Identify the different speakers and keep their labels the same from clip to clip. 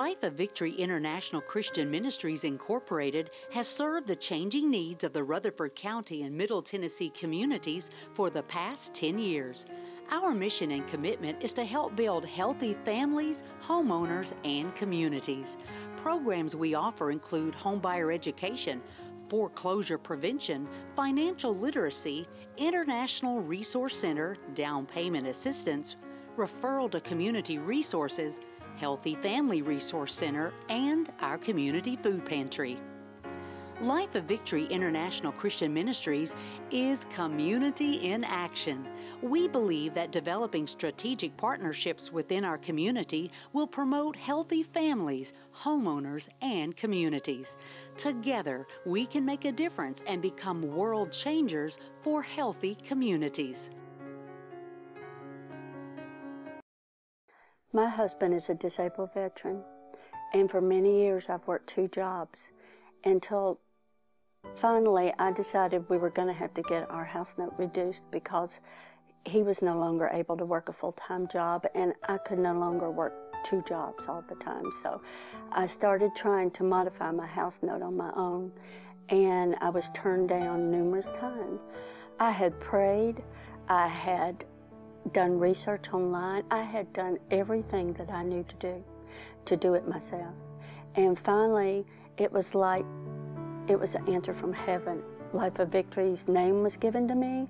Speaker 1: Life of Victory International Christian Ministries Incorporated has served the changing needs of the Rutherford County and Middle Tennessee communities for the past 10 years. Our mission and commitment is to help build healthy families, homeowners, and communities. Programs we offer include homebuyer education, foreclosure prevention, financial literacy, International Resource Center, down payment assistance, referral to community resources, Healthy Family Resource Center, and our community food pantry. Life of Victory International Christian Ministries is community in action. We believe that developing strategic partnerships within our community will promote healthy families, homeowners, and communities. Together, we can make a difference and become world changers for healthy communities.
Speaker 2: My husband is a disabled veteran, and for many years I've worked 2 jobs until finally I decided we were going to have to get our house note reduced because he was no longer able to work a full-time job, and I could no longer work 2 jobs all the time. So I started trying to modify my house note on my own, and I was turned down numerous times. I had prayed, I had done research online. I had done everything that I knew to do it myself. And finally, it was like it was an answer from heaven. Life of Victory's name was given to me.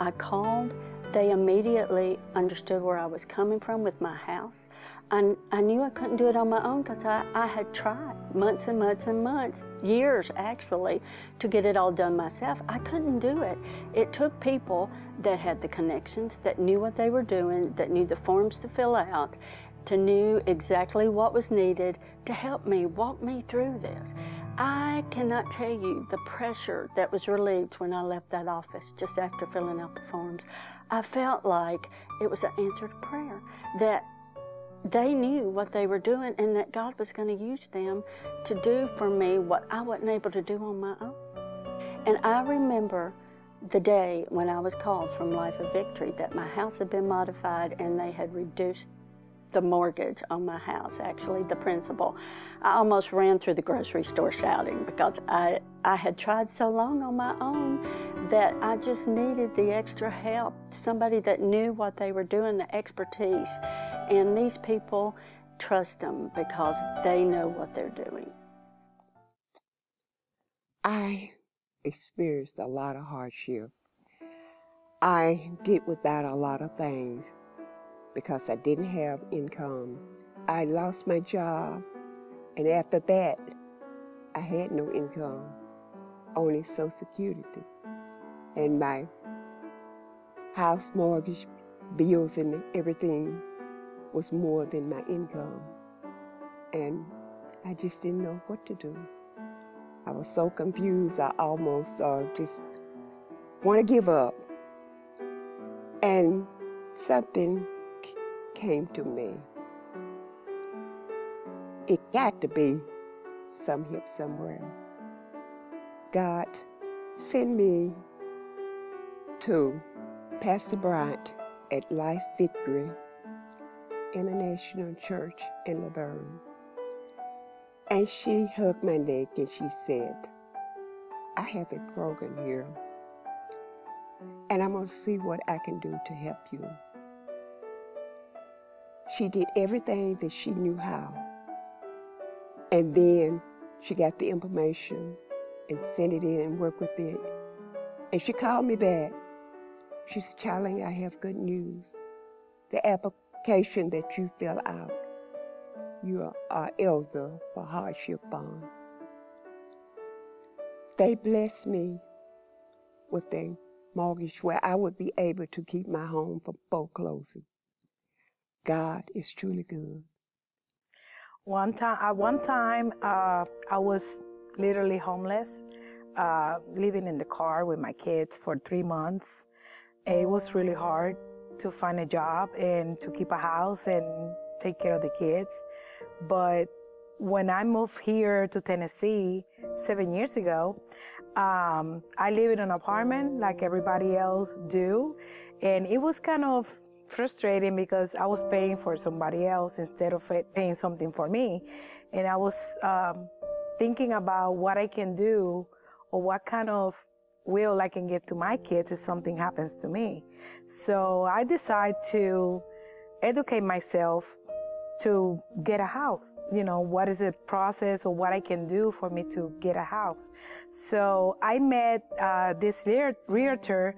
Speaker 2: I called. They immediately understood where I was coming from with my house. I knew I couldn't do it on my own because I had tried months and months and months, years actually, to get it all done myself. I couldn't do it. It took people that had the connections, that knew what they were doing, that knew the forms to fill out, to knew exactly what was needed to help me, walk me through this. I cannot tell you the pressure that was relieved when I left that office just after filling out the forms. I felt like it was an answered prayer, that they knew what they were doing and that God was going to use them to do for me what I wasn't able to do on my own. And I remember the day when I was called from Life of Victory that my house had been modified and they had reduced the mortgage on my house, actually the principal. I almost ran through the grocery store shouting because I had tried so long on my own that I just needed the extra help, somebody that knew what they were doing, the expertise. And these people trust them because they know what they're doing.
Speaker 3: I experienced a lot of hardship. I did without a lot of things because I didn't have income. I lost my job, and after that, I had no income, only Social Security. And my house mortgage, bills, and everything was more than my income. And I just didn't know what to do. I was so confused, I almost just want to give up. And something came to me. It got to be some help somewhere. God sent me to Pastor Bryant at Life Victory International Church in Laverne. And she hugged my neck and she said, I have a program here, and I'm going to see what I can do to help you. She did everything that she knew how. And then she got the information and sent it in and worked with it. And she called me back. She said, Charlene, I have good news. The application that you fill out, you are eligible for hardship bond. They blessed me with a mortgage where I would be able to keep my home from foreclosing. God is truly good.
Speaker 4: One time, I was literally homeless, living in the car with my kids for 3 months. It was really hard to find a job and to keep a house and take care of the kids. But when I moved here to Tennessee 7 years ago, I live in an apartment like everybody else do. And it was kind of frustrating because I was paying for somebody else instead of paying something for me. And I was thinking about what I can do or what kind of will I can give to my kids if something happens to me. So I decided to educate myself to get a house. You know, what is the process or what I can do for me to get a house. So I met this realtor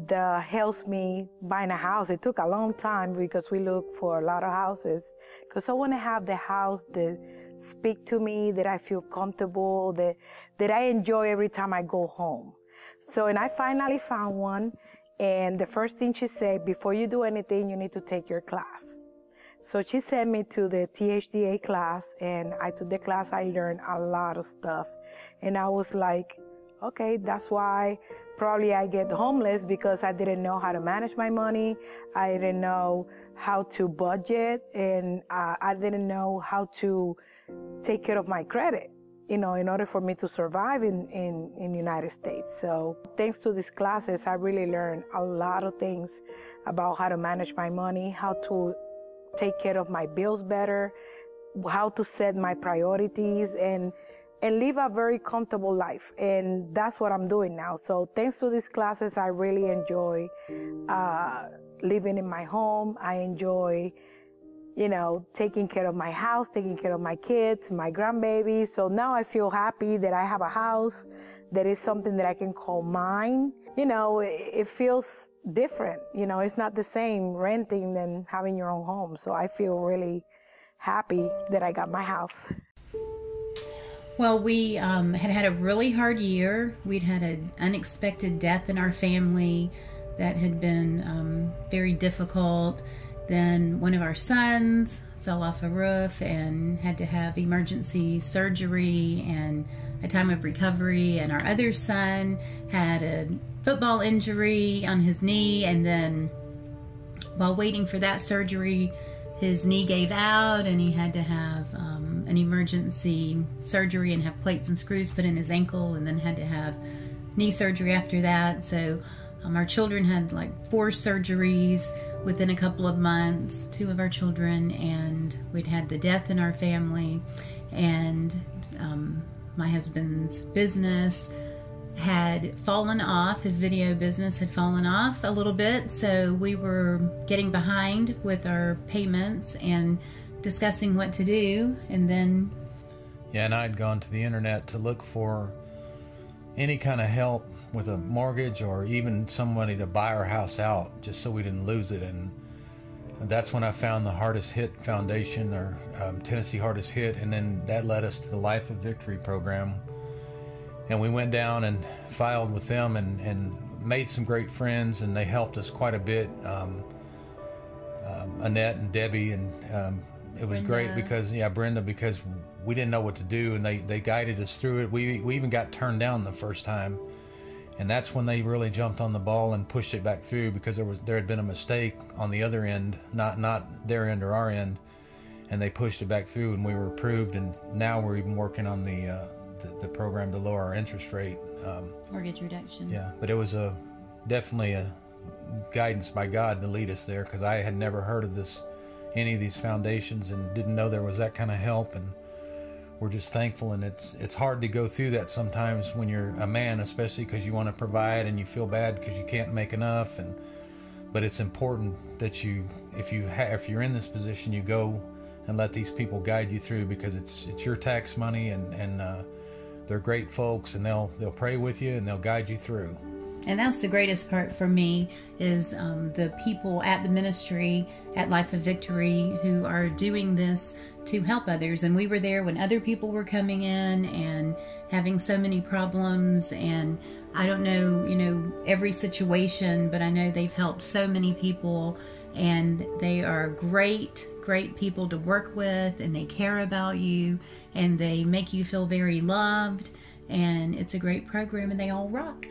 Speaker 4: that helps me buying a house. It took a long time because we looked for a lot of houses because I want to have the house that speak to me, that I feel comfortable, that I enjoy every time I go home. So, and I finally found one. And the first thing she said, before you do anything, you need to take your class. So she sent me to the THDA class, and I took the class. I learned a lot of stuff. And I was like, okay, that's why probably I get homeless, because I didn't know how to manage my money. I didn't know how to budget, and I didn't know how to take care of my credit, you know, in order for me to survive in the United States. So thanks to these classes, I really learned a lot of things about how to manage my money, how to take care of my bills better, how to set my priorities, and live a very comfortable life. And that's what I'm doing now. So thanks to these classes, I really enjoy living in my home. I enjoy, you know, taking care of my house, taking care of my kids, my grandbabies. So now I feel happy that I have a house that is something that I can call mine. You know, it feels different. You know, it's not the same renting than having your own home. So I feel really happy that I got my house.
Speaker 5: Well, we had a really hard year. We'd had an unexpected death in our family that had been very difficult. Then one of our sons fell off a roof and had to have emergency surgery and a time of recovery. And our other son had a football injury on his knee, and then while waiting for that surgery, his knee gave out and he had to have an emergency surgery and have plates and screws put in his ankle, and then had to have knee surgery after that. So our children had like 4 surgeries within a couple of months, 2 of our children, and we'd had the death in our family. And my husband's business had fallen off. His video business had fallen off a little bit, so we were getting behind with our payments and discussing what to do. And then
Speaker 6: and I'd gone to the internet to look for any kind of help with a mortgage, or even somebody to buy our house out just so we didn't lose it. And that's when I found the Hardest Hit Foundation, or Tennessee Hardest Hit, and then that led us to the Life of Victory program. And we went down and filed with them and made some great friends, and they helped us quite a bit. Annette and Debbie, and it was great because, Brenda, because we didn't know what to do, and they guided us through it. We even got turned down the first time, and that's when they really jumped on the ball and pushed it back through, because there had been a mistake on the other end, not their end or our end, and they pushed it back through, and we were approved. And now we're even working on the program to lower our interest rate.
Speaker 5: Mortgage reduction.
Speaker 6: Yeah, but it was definitely a guidance by God to lead us there, because I had never heard of any of these foundations, and didn't know there was that kind of help. And we're just thankful. And it's hard to go through that sometimes when you're a man, especially because you want to provide and you feel bad because you can't make enough. But it's important that if you're in this position, you go and let these people guide you through, because it's your tax money, and they're great folks, and they'll pray with you and they'll guide you through.
Speaker 5: And that's the greatest part for me, is the people at the ministry at Life of Victory who are doing this to help others. And we were there when other people were coming in and having so many problems. And I don't know, every situation, but I know they've helped so many people, and they are great people to work with, and they care about you, and they make you feel very loved. And it's a great program, and they all rock.